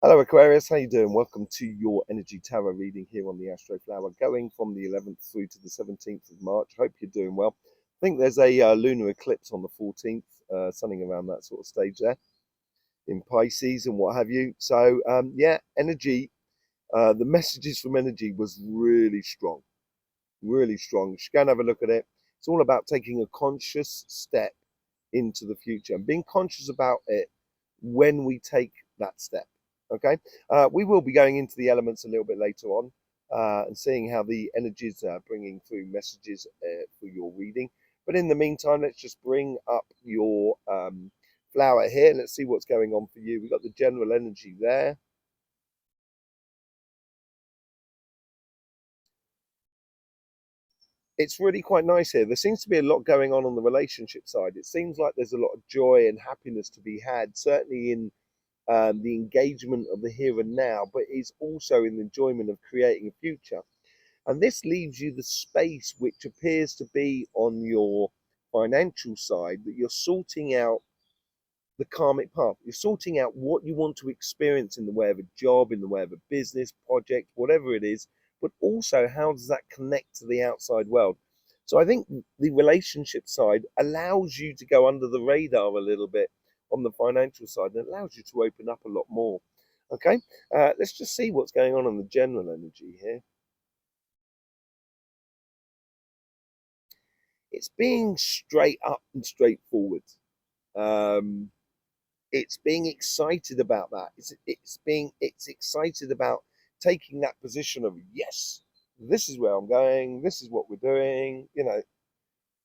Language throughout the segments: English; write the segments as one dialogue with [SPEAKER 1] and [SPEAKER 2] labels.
[SPEAKER 1] Hello Aquarius, how you doing? Welcome to your energy tarot reading here on the Astroflower, going from the 11th through to the 17th of March. Hope you're doing well. I think there's a lunar eclipse on the 14th, something around that sort of stage there in Pisces and what have you. So yeah, energy. The messages from energy was really strong, really strong. You should go and have a look at it. It's all about taking a conscious step into the future and being conscious about it when we take that step. Okay, we will be going into the elements a little bit later on and seeing how the energies are bringing through messages for your reading. But in the meantime, let's just bring up your flower here. Let's see what's going on for you. We've got the general energy there. It's really quite nice here. There seems to be a lot going on the relationship side. It seems like there's a lot of joy and happiness to be had, certainly in the engagement of the here and now, but is also in the enjoyment of creating a future. And this leaves you the space which appears to be on your financial side, that you're sorting out the karmic path. You're sorting out what you want to experience in the way of a job, in the way of a business project, whatever it is, but also how does that connect to the outside world. So I think the relationship side allows you to go under the radar a little bit on the financial side and allows you to open up a lot more. Okay, let's just see what's going on the general energy here. It's being straight up and straightforward. Um, it's being excited about that. It's excited about taking that position of yes, this is where I'm going. This is what we're doing.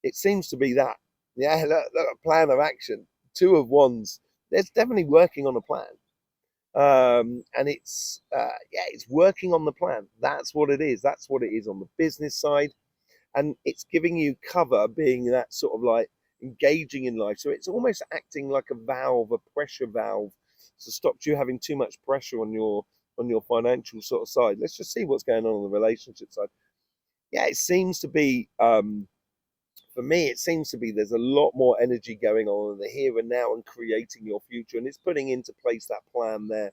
[SPEAKER 1] It seems to be that. Yeah, look, plan of action. Two of wands. There's definitely working on a plan. And it's working on the plan. That's what it is. That's what it is on the business side, and it's giving you cover, being that sort of like engaging in life. So it's almost acting like a valve, a pressure valve, to stop you having too much pressure on your financial sort of side. Let's just see what's going on the relationship side. Yeah, it seems to be for me, it seems to be there's a lot more energy going on in the here and now and creating your future, and it's putting into place that plan there.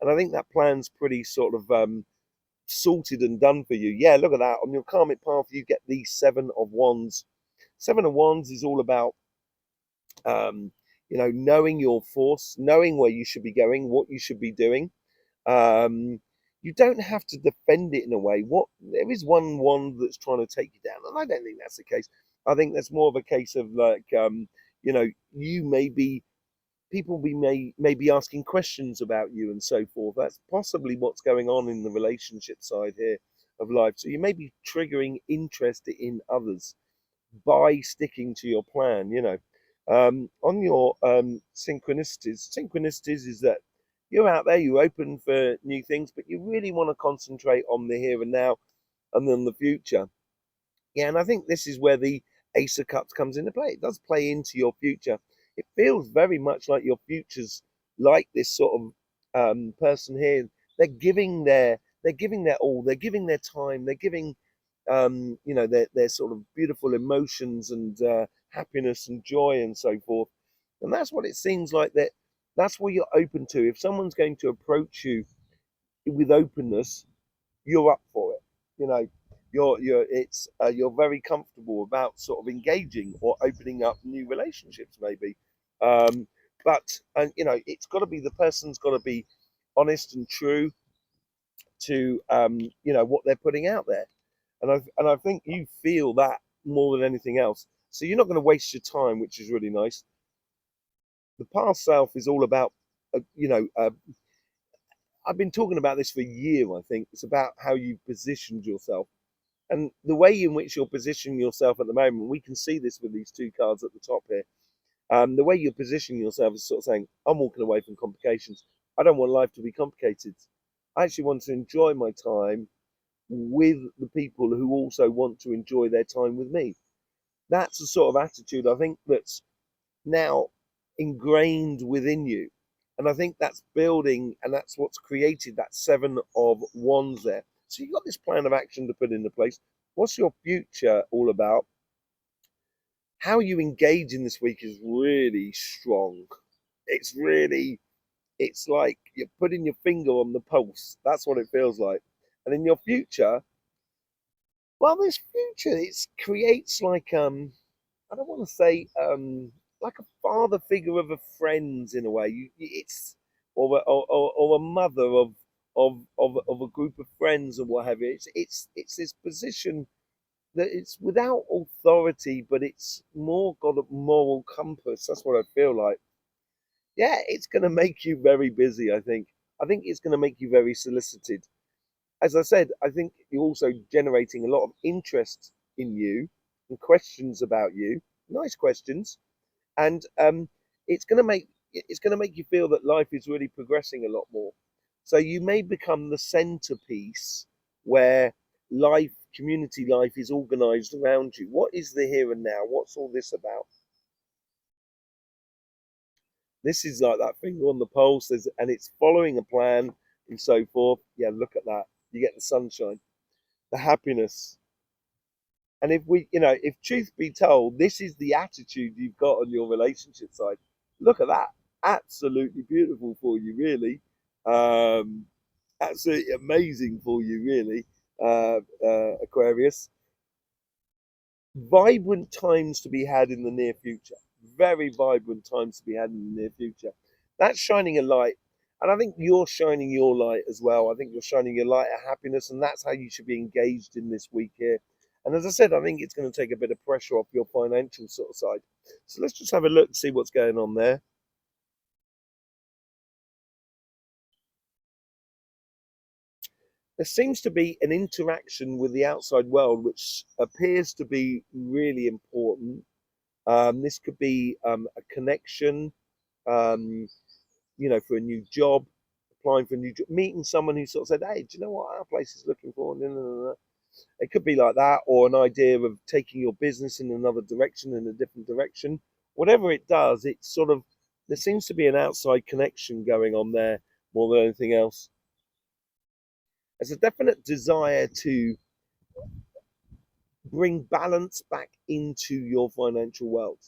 [SPEAKER 1] And I think that plan's pretty sort of sorted and done for you. Yeah, look at that. On your karmic path, you get the Seven of Wands. Seven of Wands is all about, um, knowing your force, knowing where you should be going, what you should be doing. Um, you don't have to defend it in a way. What there is one wand that's trying to take you down, and I don't think that's the case. I think that's more of a case of like, you may be people may be asking questions about you and so forth. That's possibly what's going on in the relationship side here of life. So you may be triggering interest in others by sticking to your plan. On your synchronicities is that you're out there, you're open for new things, but you really want to concentrate on the here and now and then the future. Yeah, and I think this is where the Ace of Cups comes into play. It does play into your future. It feels very much like your future's like this sort of person here. They're giving their all. They're giving their time. They're giving their sort of beautiful emotions and happiness and joy and so forth. And that's what it seems like that's what you're open to. If someone's going to approach you with openness, you're up for it. You know, you're very comfortable about sort of engaging or opening up new relationships, maybe. Um, but it's got to be the person's got to be honest and true to what they're putting out there, and I think you feel that more than anything else. So you're not going to waste your time, which is really nice. The past self is all about, uh, you know, uh, I've been talking about this for a year. I think it's about how you positioned yourself. And the way in which you're positioning yourself at the moment, we can see this with these two cards at the top here. The way you're positioning yourself is sort of saying, I'm walking away from complications. I don't want life to be complicated. I actually want to enjoy my time with the people who also want to enjoy their time with me. That's the sort of attitude I think that's now ingrained within you. And I think that's building, and that's what's created that Seven of Wands there. So you've got this plan of action to put into place. What's your future all about? How you engage in this week is really strong. It's really it's like you're putting your finger on the pulse. That's what it feels like. And in your future, well, this future, it creates like I don't want to say like a father figure of a friend in a way. It's or a mother of a group of friends or what have you. It's this position that it's without authority, but it's more got a moral compass. That's what I feel like. Yeah, it's going to make you very busy. I think it's going to make you very solicited. As I said, I think you're also generating a lot of interest in you and questions about you. Nice questions, and it's going to make you feel that life is really progressing a lot more. So you may become the centerpiece where community life is organized around you. What is the here and now? What's all this about? This is like that finger on the pulse, and it's following a plan and so forth. Yeah, look at that. You get the sunshine, the happiness. And if truth be told, this is the attitude you've got on your relationship side. Look at that. Absolutely beautiful for you, really. Um, Absolutely amazing for you, really, Aquarius. Vibrant times to be had in the near future. Very vibrant times to be had in the near future. That's shining a light. And I think you're shining your light as well. I think you're shining your light of happiness, and that's how you should be engaged in this week here. And as I said, I think it's going to take a bit of pressure off your financial sort of side. So let's just have a look and see what's going on there. There seems to be an interaction with the outside world, which appears to be really important. This could be a connection, um, for a new job, applying for a new job, meeting someone who sort of said, "Hey, do you know what our place is looking for?" No, no, no, no. It could be like that, or an idea of taking your business in another direction, in a different direction. Whatever it does, it's sort of there seems to be an outside connection going on there more than anything else. There's a definite desire to bring balance back into your financial world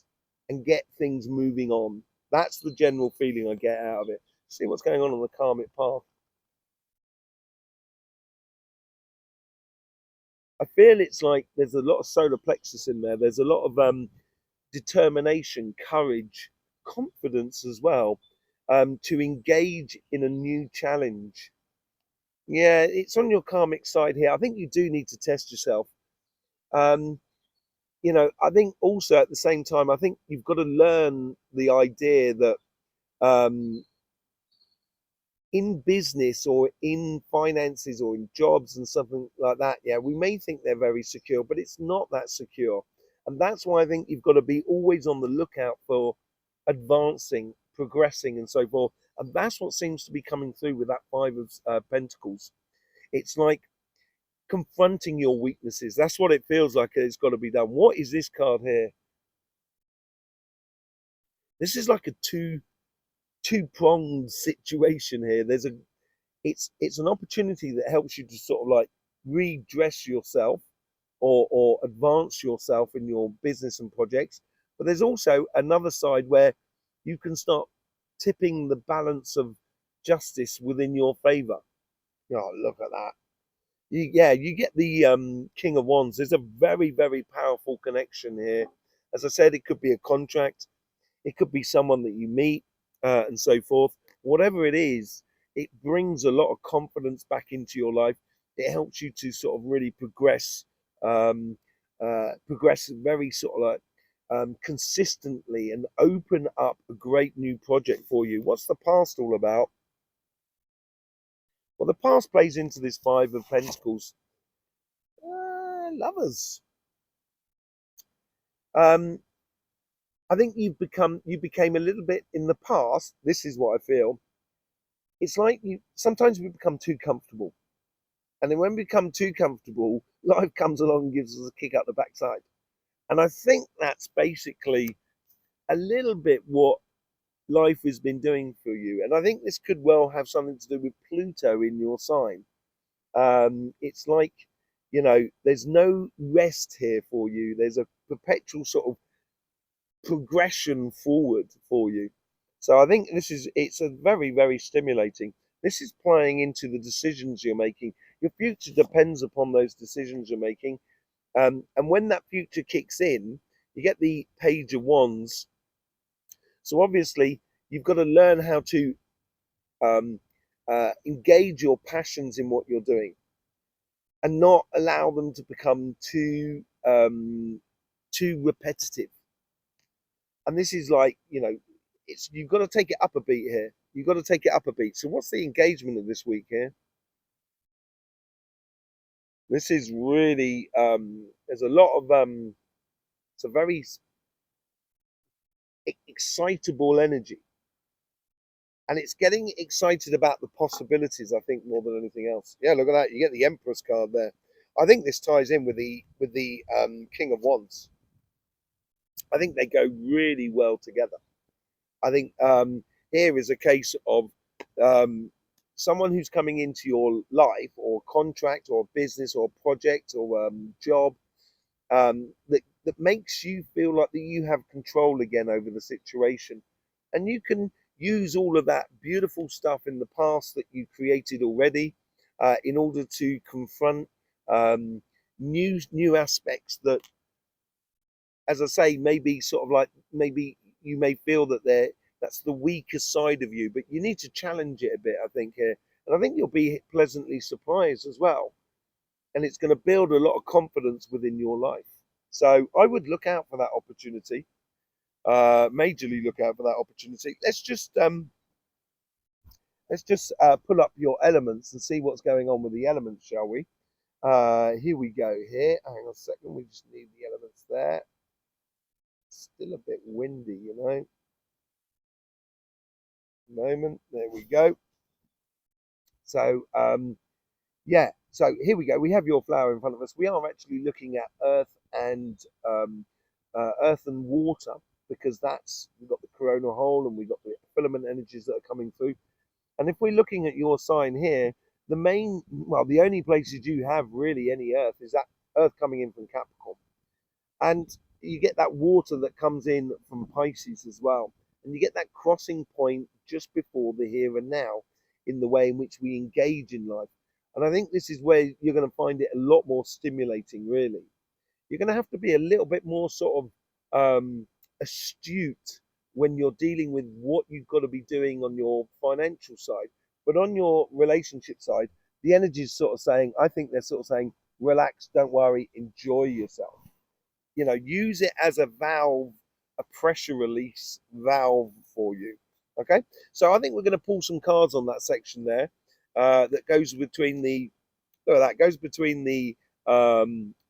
[SPEAKER 1] and get things moving on. That's the general feeling I get out of it. See what's going on the karmic path. I feel it's like there's a lot of solar plexus in there. There's a lot of determination, courage, confidence as well, to engage in a new challenge. Yeah, it's on your karmic side here. I think you do need to test yourself. Um, I think also at the same time, I think you've got to learn the idea that um, in business or in finances or in jobs and something like that, yeah, we may think they're very secure, but it's not that secure. And that's why I think you've got to be always on the lookout for advancing, progressing, and so forth. And that's what seems to be coming through with that Five of Pentacles. It's like confronting your weaknesses. That's what it feels like it's got to be done. What is this card here? This is like a two-pronged situation here. It's an opportunity that helps you to sort of like redress yourself or advance yourself in your business and projects. But there's also another side where you can start tipping the balance of justice within your favor. Oh, look at that. You get the King of Wands. There's a very, very powerful connection here. As I said, it could be a contract, it could be someone that you meet, and so forth. Whatever it is, it brings a lot of confidence back into your life. It helps you to sort of really progress very sort of like consistently and open up a great new project for you. What's the past all about? Well, the past plays into this Five of Pentacles. Lovers. Um, I think you became a little bit in the past. This is what I feel. It's like you sometimes we become too comfortable, and then when we become too comfortable, life comes along and gives us a kick up the backside. And I think that's basically a little bit what life has been doing for you. And I think this could well have something to do with Pluto in your sign. It's like there's no rest here for you. There's a perpetual sort of progression forward for you. So I think it's a very, very stimulating. This is playing into the decisions you're making. Your future depends upon those decisions you're making. And when that future kicks in, you get the Page of Wands. So obviously, you've got to learn how to um, engage your passions in what you're doing and not allow them to become too repetitive. And this is like, it's you've got to take it up a beat here. You've got to take it up a beat. So what's the engagement of this week here? This is really there's a lot of it's a very excitable energy, and it's getting excited about the possibilities, I think, more than anything else. Yeah, look at that. You get the Empress card there. I think this ties in with the King of Wands. I think they go really well together. I think here is a case of um, someone who's coming into your life or contract or business or project or job that makes you feel like that you have control again over the situation, and you can use all of that beautiful stuff in the past that you created already in order to confront um, new aspects that, as I say, maybe sort of like maybe you may feel that that's the weaker side of you, but you need to challenge it a bit, I think here, and I think you'll be pleasantly surprised as well, and it's going to build a lot of confidence within your life. So I would look out for that opportunity. Majorly look out for that opportunity. Let's just pull up your elements and see what's going on with the elements, shall we? Here we go. Here, hang on a second. We just need the elements there. Still a bit windy, Moment. There we go. So yeah. So here we go. We have your flower in front of us. We are actually looking at earth and water, because we've got the coronal hole and we've got the filament energies that are coming through. And if we're looking at your sign here, the only places you have really any earth is that earth coming in from Capricorn. And you get that water that comes in from Pisces as well. And you get that crossing point just before the here and now in the way in which we engage in life. And I think this is where you're going to find it a lot more stimulating, really. You're going to have to be a little bit more sort of astute when you're dealing with what you've got to be doing on your financial side. But on your relationship side, the energy is sort of saying, I think they're sort of saying, relax, don't worry, enjoy yourself. Use it as a valve, a pressure release valve for you. Okay, so I think we're going to pull some cards on that section there. That goes between the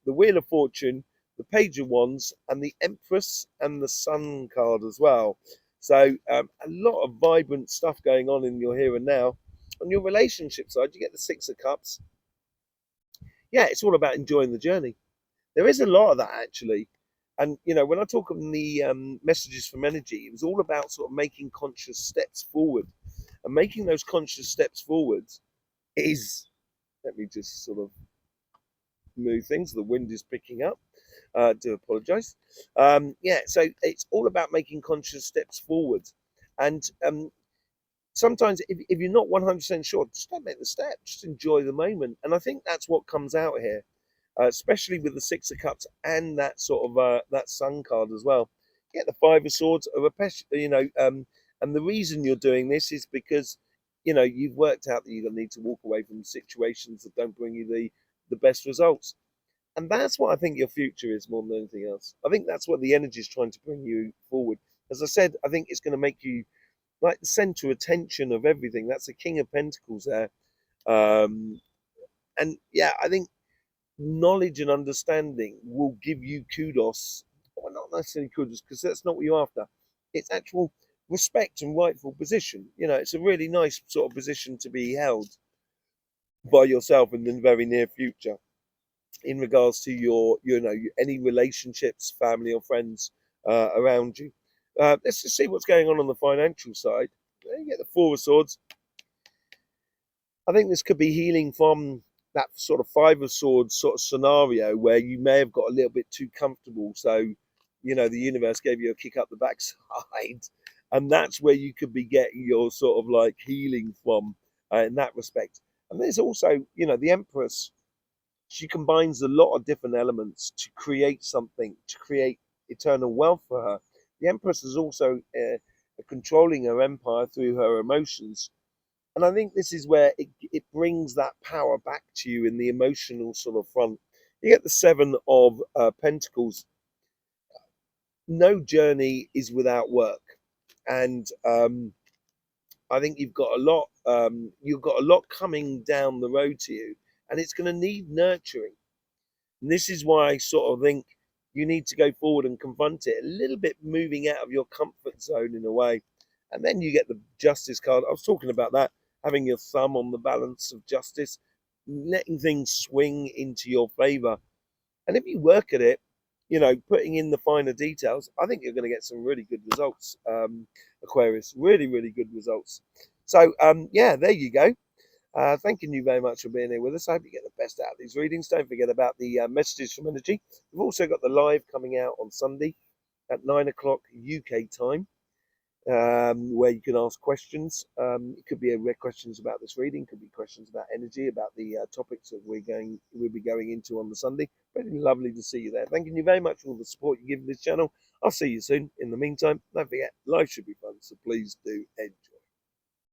[SPEAKER 1] Wheel of Fortune, the Page of Wands, and the Empress and the Sun card as well. So a lot of vibrant stuff going on in your here and now. On your relationship side, you get the Six of Cups. Yeah, it's all about enjoying the journey. There is a lot of that, actually. And when I talk on the messages from energy, it was all about sort of making conscious steps forward, and making those conscious steps forwards is. Let me just sort of move things. The wind is picking up. Do apologise. Yeah, so it's all about making conscious steps forward, and sometimes if you're not 100% sure, just don't make the step. Just enjoy the moment, and I think that's what comes out here. Especially with the Six of Cups and that sort of that Sun card as well. Get the Five of Swords, and the reason you're doing this is because you've worked out that you need to walk away from situations that don't bring you the best results, and that's what I think your future is more than anything else. I think that's what the energy is trying to bring you forward. As I said, I think it's going to make you like the center of attention of everything. That's the King of Pentacles there, and yeah, I think knowledge and understanding will give you kudos, or not necessarily kudos, because that's not what you're after. It's actual respect and rightful position. It's a really nice sort of position to be held by yourself in the very near future in regards to any relationships, family or friends around you. Let's just see what's going on the financial side. There you get the Four of Swords. I think this could be healing from that sort of Five of Swords sort of scenario where you may have got a little bit too comfortable. So, the universe gave you a kick up the backside And that's where you could be getting your sort of like healing from in that respect. And there's also, you know, the Empress, she combines a lot of different elements to create something, to create eternal wealth for her. The Empress is also controlling her empire through her emotions. And I think this is where it brings that power back to you in the emotional sort of front. You get the Seven of Pentacles. No journey is without work. And I think you've got a lot coming down the road to you, and it's going to need nurturing. And this is why I sort of think you need to go forward and confront it a little bit, moving out of your comfort zone in a way. And then you get the Justice card. I was talking about that, having your thumb on the balance of justice, letting things swing into your favor. And if you work at it, you know, putting in the finer details, I think you're going to get some really good results, Aquarius. Really, really good results. So, yeah, there you go. Thanking you very much for being here with us. I hope you get the best out of these readings. Don't forget about the messages from energy. We've also got the live coming out on Sunday at 9 o'clock UK time, where you can ask questions. It could be questions about this reading, could be questions about energy, about the topics that we'll be going into on the Sunday. Really lovely to see you there. Thanking you very much for all the support you give this channel. I'll see you soon. In the meantime, don't forget, life should be fun, so please do enjoy.